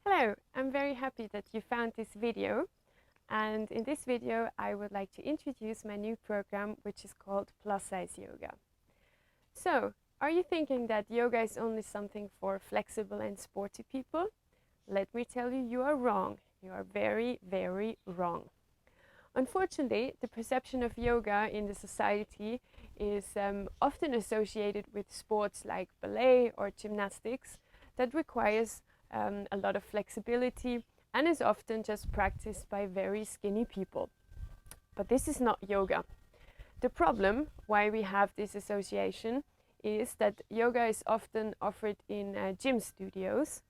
Hello, I'm very happy that you found this video, and in this video I would like to introduce my new program, which is called Plus Size Yoga. So, are you thinking that yoga is only something for flexible and sporty people? Let me tell you, you are wrong. You are very, very wrong. Unfortunately, the perception of yoga in the society is often associated with sports like ballet or gymnastics that requires a lot of flexibility and is often just practiced by very skinny people. But this is not yoga. The problem why we have this association is that yoga is often offered in gym studios,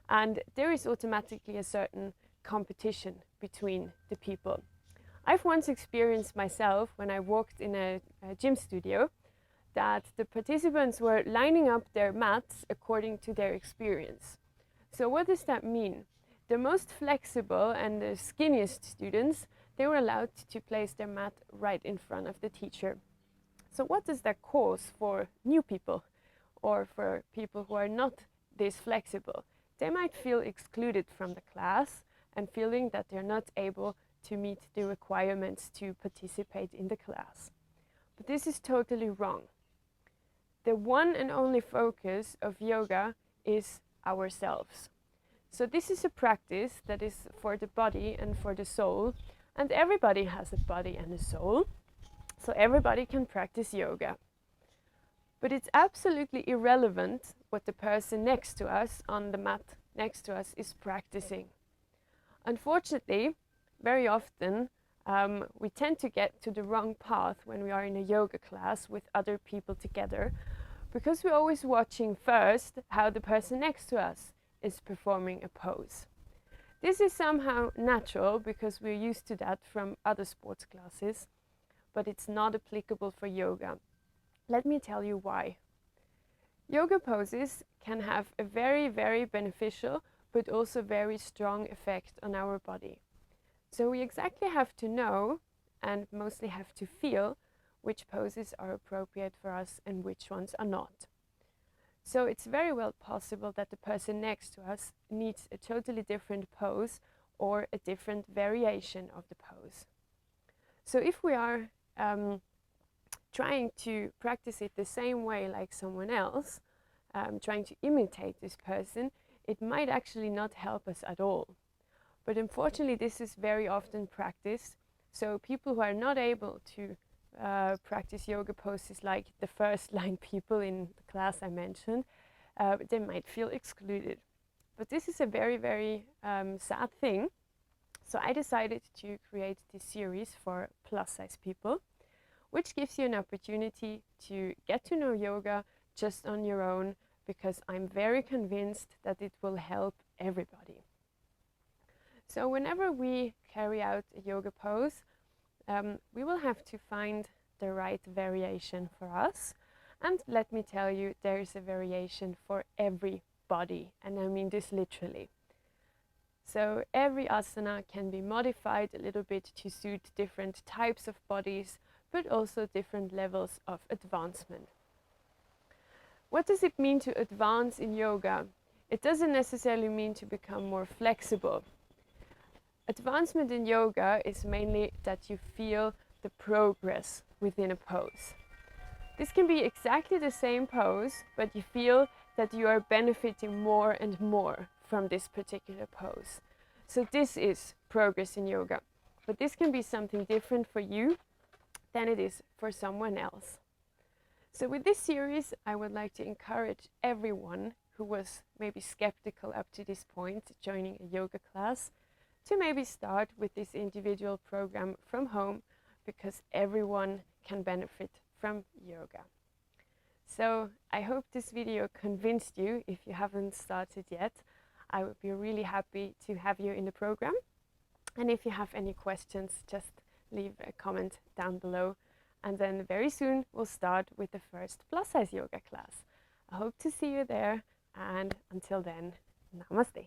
and there is automatically a certain competition between the people. I've once experienced myself when I walked in a gym studio that the participants were lining up their mats according to their experience. So what does that mean? The most flexible and the skinniest students, they were allowed to place their mat right in front of the teacher. So what does that cause for new people or for people who are not this flexible? They might feel excluded from the class and feeling that they're not able to meet the requirements to participate in the class. But this is totally wrong. The one and only focus of yoga is ourselves. So this is a practice that is for the body and for the soul, and everybody has a body and a soul, so everybody can practice yoga. But it's absolutely irrelevant what the person next to us on the mat next to us is practicing. Unfortunately, very often we tend to get to the wrong path when we are in a yoga class with other people together, because we're always watching first how the person next to us is performing a pose. This is somehow natural because we're used to that from other sports classes, but it's not applicable for yoga. Let me tell you why. Yoga poses can have a very, very beneficial but also very strong effect on our body. So we exactly have to know and mostly have to feel which poses are appropriate for us and which ones are not. So it's very well possible that the person next to us needs a totally different pose or a different variation of the pose. So if we are trying to practice it the same way like someone else, trying to imitate this person, it might actually not help us at all. But unfortunately, this is very often practiced. So people who are not able to practice yoga poses like the first line people in the class I mentioned, they might feel excluded. But this is a very, very sad thing. So I decided to create this series for plus size people, which gives you an opportunity to get to know yoga just on your own, because I'm very convinced that it will help everybody. So whenever we carry out a yoga pose, we will have to find the right variation for us. And let me tell you, there is a variation for every body, and I mean this literally. So every asana can be modified a little bit to suit different types of bodies, but also different levels of advancement. What does it mean to advance in yoga? It doesn't necessarily mean to become more flexible. Advancement in yoga is mainly that you feel the progress within a pose. This can be exactly the same pose, but you feel that you are benefiting more and more from this particular pose. So this is progress in yoga. But this can be something different for you than it is for someone else. So with this series, I would like to encourage everyone who was maybe skeptical up to this point joining a yoga class to maybe start with this individual program from home, because everyone can benefit from yoga. So I hope this video convinced you. If you haven't started yet, I would be really happy to have you in the program. And if you have any questions, just leave a comment down below. And then very soon we'll start with the first plus size yoga class. I hope to see you there, and until then, namaste.